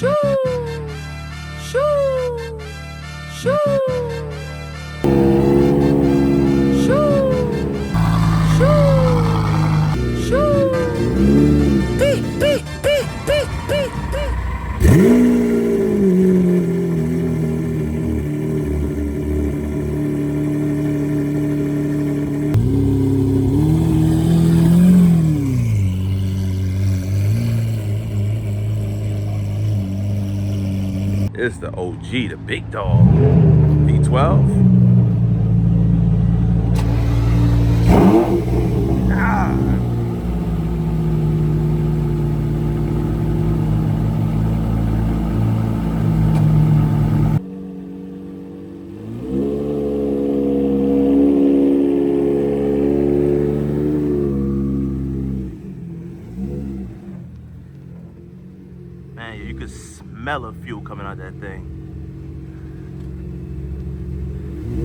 Shoo! Shoo! Shoo! It's the OG, the big dog. V12. Ah. Man, you could smell the fuel coming out that thing.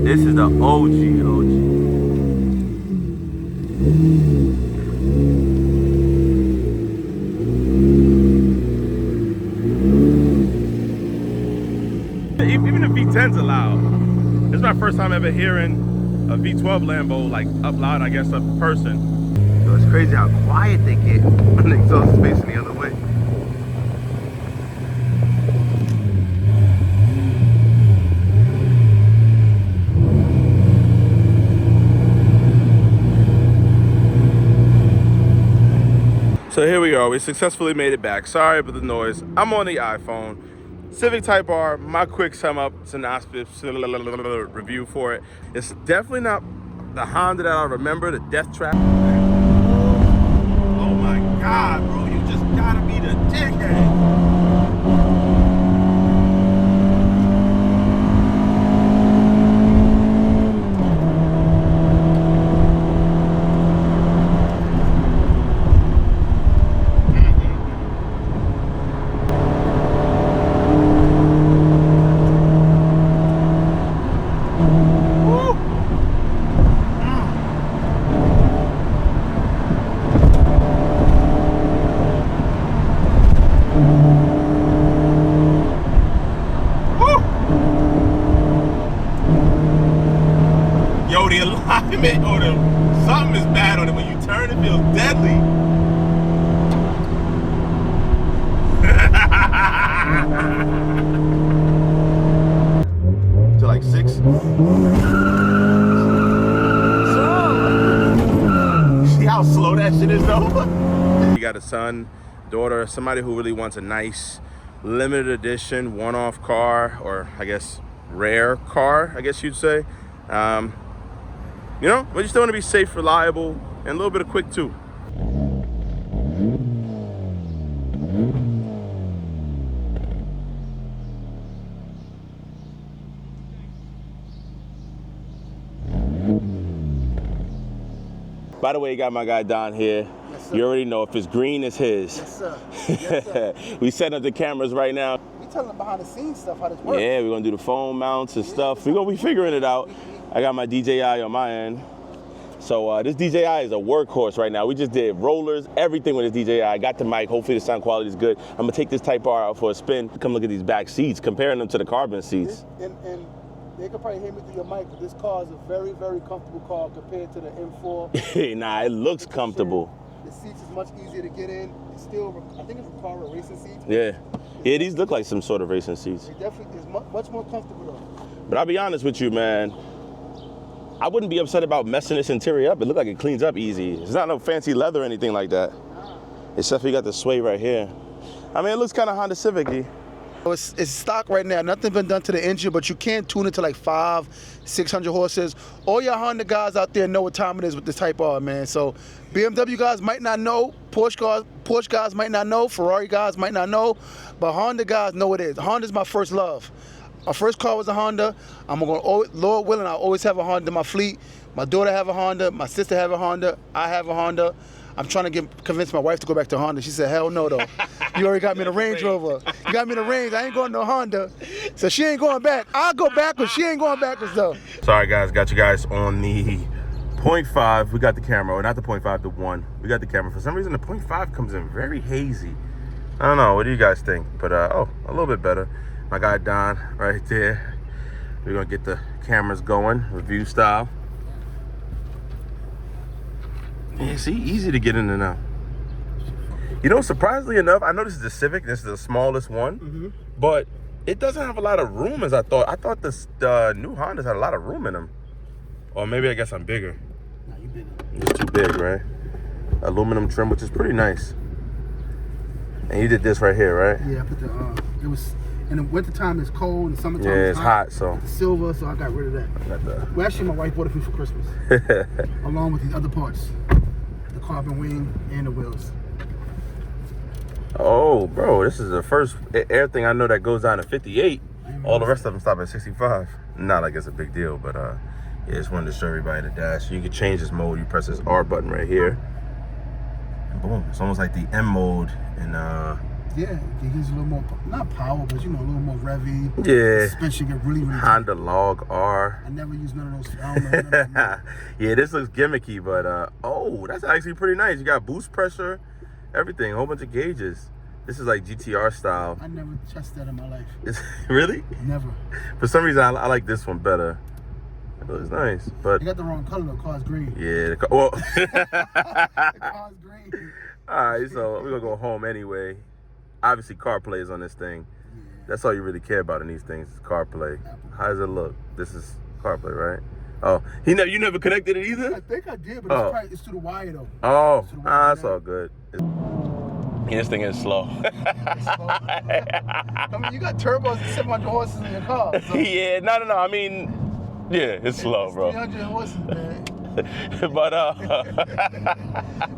This is the OG. Even the V10's are loud. This is my first time ever hearing a V12 Lambo like up loud, I guess, a person. So it's crazy how quiet they get when the exhaust is facing the other way. So here we are, we successfully made it back. Sorry about the noise. I'm on the iPhone. Civic Type R, my quick sum up synopsis review for it. It's definitely not the Honda that I remember, the death trap. Oh my God, bro, you just gotta be the dickhead. The alignment or something is bad on it. When you turn, it feels deadly. To like 6. See how slow that shit is though? You got a son, daughter, somebody who really wants a nice limited edition one-off car, or I guess rare car, I guess you'd say. You know, but you still want to be safe, reliable, and a little bit of quick too. By the way, you got my guy Don here. Yes, you already know if it's green, it's his. Yes, sir. Yes, sir. We setting up the cameras right now. We telling them behind the scenes stuff, how this works. Yeah, we're gonna do the phone mounts and stuff. We're gonna be figuring it out. I got my DJI on my end. So this DJI is a workhorse right now. We just did rollers, everything with this DJI. I got the mic, hopefully the sound quality is good. I'm gonna take this Type R out for a spin. Come look at these back seats, comparing them to the carbon seats. And they could probably hear me through your mic, but this car is a very, very comfortable car compared to the M4. Nah, it looks comfortable. The seats is much easier to get in. It's still, I think it's required racing seats. Yeah, these look like some sort of racing seats. It definitely is much more comfortable though. But I'll be honest with you, man. I wouldn't be upset about messing this interior up. It looks like it cleans up easy. It's not no fancy leather or anything like that. Except for you got the sway right here. I mean, it looks kind of Honda Civic-y. It's stock right now. Nothing been done to the engine, but you can tune it to like 500-600 horses. All y'all Honda guys out there know what time it is with this Type R, man. So BMW guys might not know, Porsche guys might not know, Ferrari guys might not know, but Honda guys know it is. Honda's my first love. My first car was a Honda. I'm gonna always, Lord willing, I always have a Honda in my fleet. My daughter have a Honda. My sister have a Honda. I have a Honda. I'm trying to convince my wife to go back to Honda. She said, hell no, though. You already got me in a Range Rover. You got me in a Range. I ain't going to no Honda. So she ain't going back. I'll go backwards. She ain't going backwards, though. Sorry, guys. Got you guys on the 0.5. We got the camera. Or not the 0.5, the 1. We got the camera. For some reason, the 0.5 comes in very hazy. I don't know. What do you guys think? But oh, a little bit better. My guy Don right there. We're gonna get the cameras going, review style. Yeah, see, easy to get in and out. You know, surprisingly enough, I know this is the Civic. This is the smallest one, but it doesn't have a lot of room as I thought. I thought the new Hondas had a lot of room in them. Or maybe I guess I'm bigger. Nah, you bigger. It's too big, right? Aluminum trim, which is pretty nice. And you did this right here, right? Yeah, I put the it was in the wintertime it's cold, in the summertime Yeah, it's hot, so the silver, so I got rid of that. Well, actually, my wife bought it for me for Christmas, along with these other parts, the carbon wing and the wheels. Oh, bro, this is the first everything I know that goes down to 58. All the rest of them stop at 65. Not like it's a big deal, but yeah, just wanted to show everybody the dash. You can change this mode. You press this R button right here, and boom, it's almost like the M mode. And yeah, it gives a little more, not power, but you know, a little more revvy. Yeah. Suspension get really Honda Log R. I never use none of those. I don't know none of them. Yeah, this looks gimmicky, but oh, that's actually pretty nice. You got boost pressure, everything, a whole bunch of gauges. This is like GTR style. I never touched that in my life. Really? Never. For some reason, I like this one better. It looks nice, but you got the wrong color. The car's green. Yeah, well. The car's green. All right, so we're gonna go home anyway. Obviously, CarPlay is on this thing. Yeah. That's all you really care about in these things, is CarPlay. How does it look? This is CarPlay, right? Oh, you never connected it either? I think I did, but it's through the wire though. Oh, that's all good. Yeah, this thing is slow. It's slow. I mean, you got turbos and 700 horses in your car. So. Yeah, no. I mean, yeah, it's slow, bro. 300 horses, man. But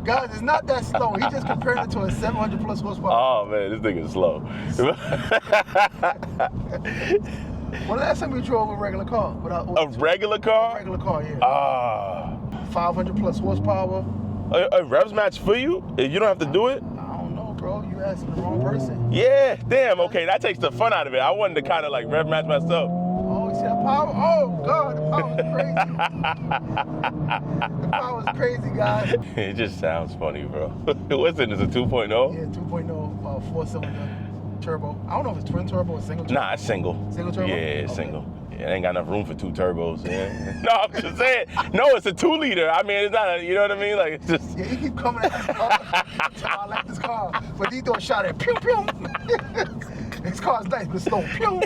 guys, it's not that slow. He just compared it to a 700 plus horsepower. Oh man, this thing is slow. Well, last time we drove a regular car. A regular car? A regular car, yeah. 500 plus horsepower. Revs match for you? You don't have to do it? I don't know, bro. You asking the wrong person. Yeah, damn. Okay, that takes the fun out of it. I wanted to kind of like rev match myself. Oh, you see that power? Oh, God, the power is crazy. The power is crazy, guys. It just sounds funny, bro. What's it? Is it 2.0? Yeah, 2.0, four-cylinder turbo. I don't know if it's twin turbo or single turbo. Nah, it's single. Single turbo? Yeah, it's single. Yeah, it ain't got enough room for 2 turbos. Yeah. No, I'm just saying. No, it's a 2-liter. I mean, it's not you know what I mean? Like, it's just. Yeah, he keep coming at this car. I like this car. But he do a shot at pew, pew. This car's nice, but it's slow. Pew.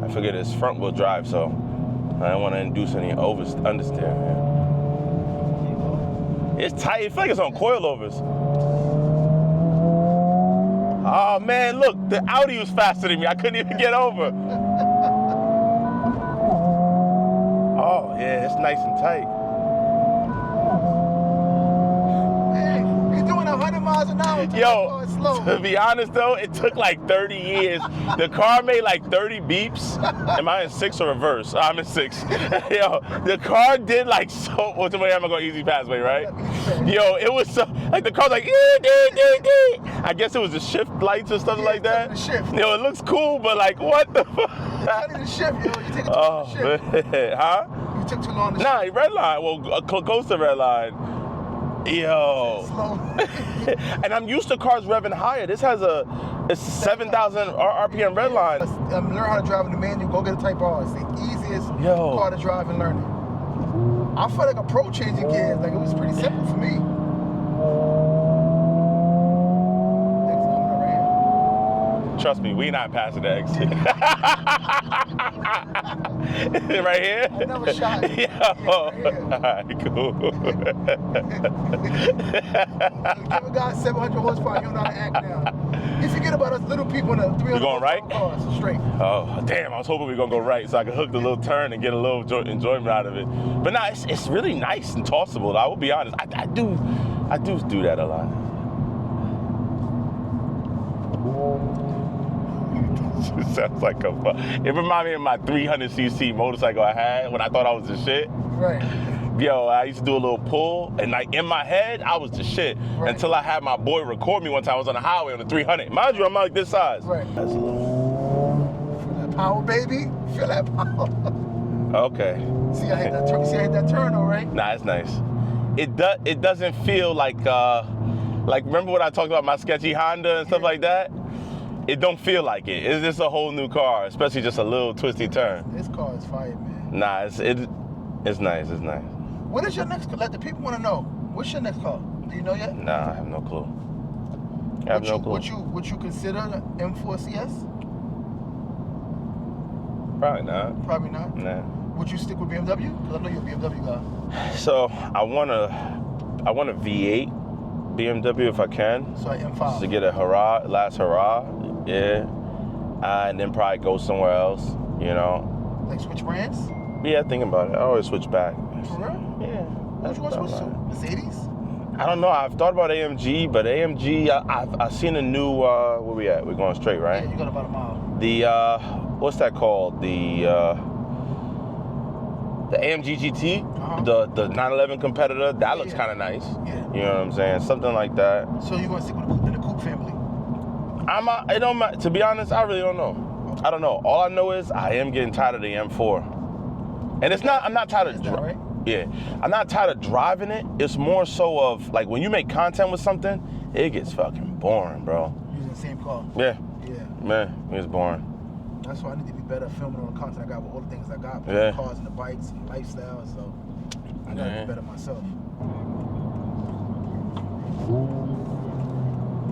I figured it's front wheel drive, so I don't want to induce any understeer. Man. It's tight. It feels like it's on coilovers. Oh man, look, the Audi was faster than me. I couldn't even get over. Oh yeah, it's nice and tight. Man, you're doing 100 miles an hour. Yo, slow. To be honest though, it took like 30 years. The car made like 30 beeps. Am I in 6 or reverse? I'm in 6. Yo, the car did like so. What's the way I'm gonna go easy passway, right? Yo, it was so like the car's like. I guess it was the shift lights or something like that. The shift. Yo, it looks cool, but like what the fuck? Tell you the shift, yo. You take too long to shift. Huh? You took too long to shift. shift. Nah, red line. Well, close to red line. Yo. And I'm used to cars revving higher. This has it's 7,000 RPM red line. Learn how to drive in the manual. Go get a Type R. It's the easiest car to drive and learn it. I felt like a pro changing gears. Like it was pretty simple for me. Trust me, we not passing the exit. Right here? I never shot it. Yeah, alright, cool. Give a guy 700 horsepower, you don't know how to act now. You forget about us little people in the 300 You going right? Cars, straight. Oh, damn, I was hoping we were going to go right so I could hook the little turn and get a little enjoyment out of it. But nah, it's really nice and tossable. I will be honest. I do that a lot. It sounds like it reminded me of my 300cc motorcycle I had when I thought I was the shit. Right. Yo, I used to do a little pull, and like in my head, I was the shit until I had my boy record me one time. I was on the highway on the 300. Mind you, I'm like this size. Right. That's a little. Feel that power, baby. Feel that power. Okay. See, I hit that turn. See, I hit that turn, all right? Nah, it's nice. It doesn't feel like Like, remember when I talked about my sketchy Honda and stuff like that? It don't feel like it. It's just a whole new car, especially just a little twisty turn. This car is fire, man. Nah, it's nice. It's nice. What is your next car? Let the people want to know. What's your next car? Do you know yet? Nah, I have no clue. I have no clue. Would you consider the M4 CS? Probably not. Probably not? Nah. Would you stick with BMW? Because I know you're a BMW guy. So I want a V8 BMW if I can. So an M5. To get a last hurrah, yeah. And then probably go somewhere else, you know. Like switch brands? Yeah, thinking about it. I always switch back. For real? Yeah. What you want to switch to? Mercedes? I don't know. I've thought about AMG, but AMG, I've seen a new, where we at? We're going straight, right? Yeah, you got about a mile. The, what's that called? The AMG GT, the 911 competitor, that looks kind of nice. Yeah. You know what I'm saying? Something like that. So you're going to stick with the coupe family? It don't matter. To be honest, I really don't know. I don't know. All I know is I am getting tired of the M4. And I'm not tired of right? Yeah. I'm not tired of driving it. It's more so of, like, when you make content with something, it gets fucking boring, bro. Using the same car? Yeah. Yeah. Man, it's boring. That's why I need to be better filming all the content I got with all the things I got. Yeah. The cars and the bikes and the lifestyle, so I got to be better myself.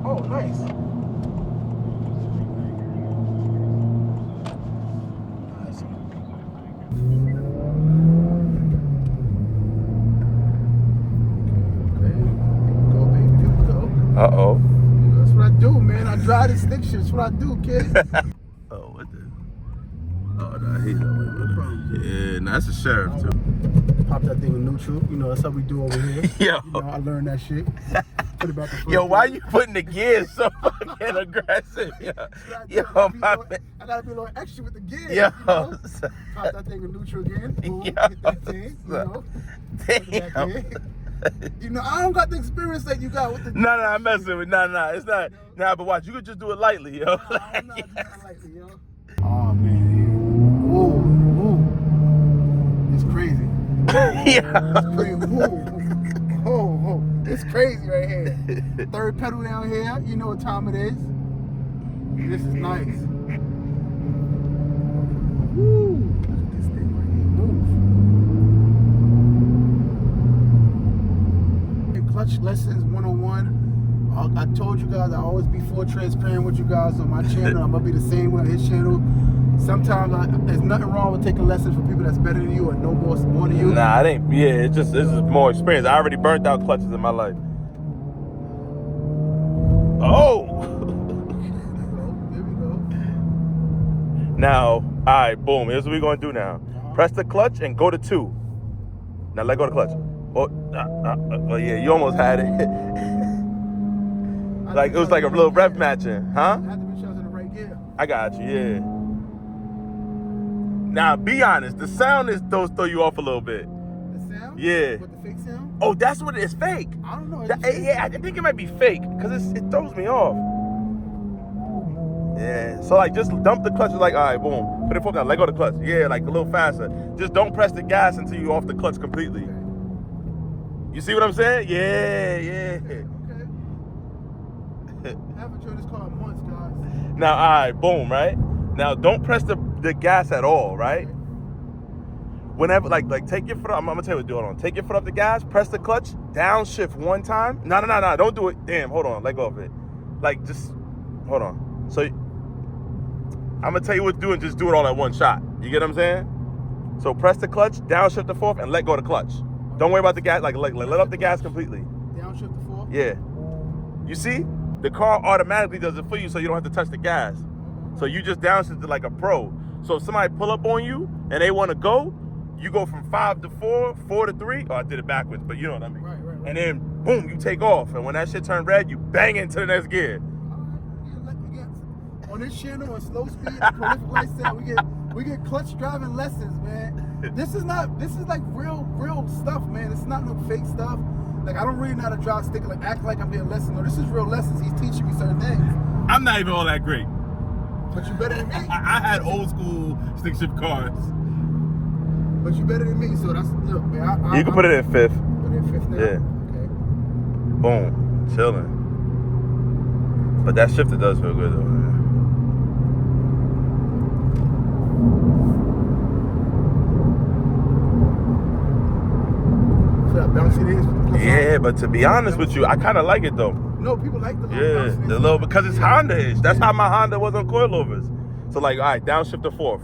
Oh, nice. Uh-oh. That's what I do, man. I drive this stick shit. That's what I do, kid. Oh, what the? Oh, no, he's no problem. Yeah, nah, that's a sheriff, too. Pop that thing in neutral. You know, that's how we do over here. Yo. You know, I learned that shit. Put it back in Yo, why you putting the gears so fucking aggressive? Yo, my man. I gotta be a little extra with the gears. Yo. You know? Pop that thing in neutral again. Boom, Yo. get that thing, you know. Damn. You know, I don't got the experience that you got with the. No, I'm messing with. No, it's not. Nah, but watch, you could just do it lightly, yo. I'm not doing it lightly, yo. Oh man, ooh, it's crazy. Yeah. It's crazy. Oh, it's crazy right here. Third pedal down here. You know what time it is. This is nice. Woo! Look at this thing right here. Move. Clutch Lessons 101. I told you guys I always be full transparent with you guys on my channel. I'm gonna be the same way on his channel. Sometimes there's nothing wrong with taking lessons from people that's better than you or know more than you. Nah, it ain't. Yeah, it's just more experience. I already burnt out clutches in my life. Oh. There we go. Now, all right, boom. Here's what we're gonna do now. Press the clutch and go to 2. Now let go of the clutch. Oh yeah, you almost had it. Like it was like a little rep matching, huh? I have to make sure I was in the right gear. I got you, yeah. Now, be honest. The sound does throw you off a little bit. The sound? Yeah. With the fake sound? Oh, that's what it is. Fake. I don't know. Yeah, I think it might be fake because it throws me off. Yeah. So like, just dump the clutch. Like, all right, boom. Put it forward down. Let go of the clutch. Yeah, like a little faster. Just don't press the gas until you're off the clutch completely. Okay. You see what I'm saying? Yeah. Okay. I haven't driven this car in months, guys. Now, all right, boom, right? Now, don't press the gas at all, right? Whenever, like take your foot up. I'm gonna tell you what to do. Hold on. Take your foot off the gas. Press the clutch. Downshift one time. No. Don't do it. Damn. Hold on. Let go of it. Like, just hold on. So, I'm gonna tell you what to do and just do it all at one shot. You get what I'm saying? So press the clutch, downshift the fourth, and let go of the clutch. Don't worry about the gas. Like let up the gas completely. Downshift the fourth. Yeah. You see? The car automatically does it for you, so you don't have to touch the gas. So you just downshift it like a pro. So if somebody pull up on you and they want to go, you go from 5 to 4, 4 to 3. Oh, I did it backwards, but you know what I mean. Right. And then boom, you take off. And when that shit turn red, you bang into the next gear. On this channel on slow speed, prolific lifestyle, we get clutch driving lessons, man. This is like real stuff, man. It's not no fake stuff. Like I don't really know how to drive stick, like act like I'm being lesson. No, this is real lessons. He's teaching me certain things. I'm not even all that great. But you better than me. I had old school stick shift cars. But you better than me, so that's look, man. You can put it in 5th. Put it in 5th now. Yeah. Okay. Boom, chilling. But that shifter does feel good though. Man. So that bouncy it is with the Yeah, but to be honest with you, I kind of like it though. No, people like the little Yeah, bouncy. the little, because it's Honda-ish. That's how my Honda was on coilovers. So like, all right, downshift to fourth.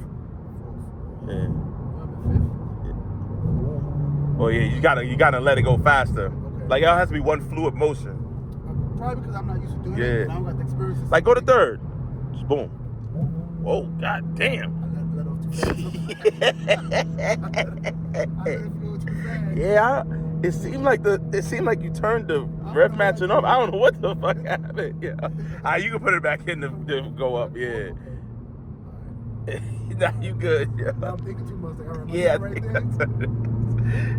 Yeah. Oh yeah, you gotta let it go faster. Okay. Like it has to be one fluid motion. Probably because I'm not used to doing it. I don't got the experience. Like go to third. Just boom. Oh god damn. I let off too fast. Yeah, it seemed like you turned the rev matching up. I don't know what the fuck happened. Yeah. Alright, you can put it back in to go up. Yeah. Nah, you good. Yeah. I'm thinking too much. Like, Yeah, I think that's what it is.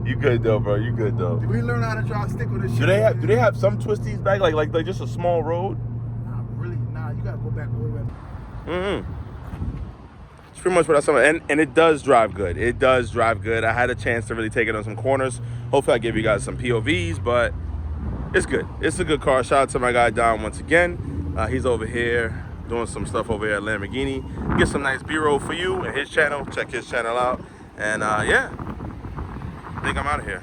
You good though, bro. You good though. Did we learn how to drive stick with this shit? Do they have some twisties back like just a small road? Nah, really. Nah, you gotta go back all the way. It's pretty much what I saw, and it does drive good. It does drive good. I had a chance to really take it on some corners. Hopefully, I give you guys some POVs, but it's good. It's a good car. Shout out to my guy Don once again. He's over here doing some stuff over here at Lamborghini. Get some nice B-roll for you and his channel. Check his channel out, and yeah. I think I'm out of here.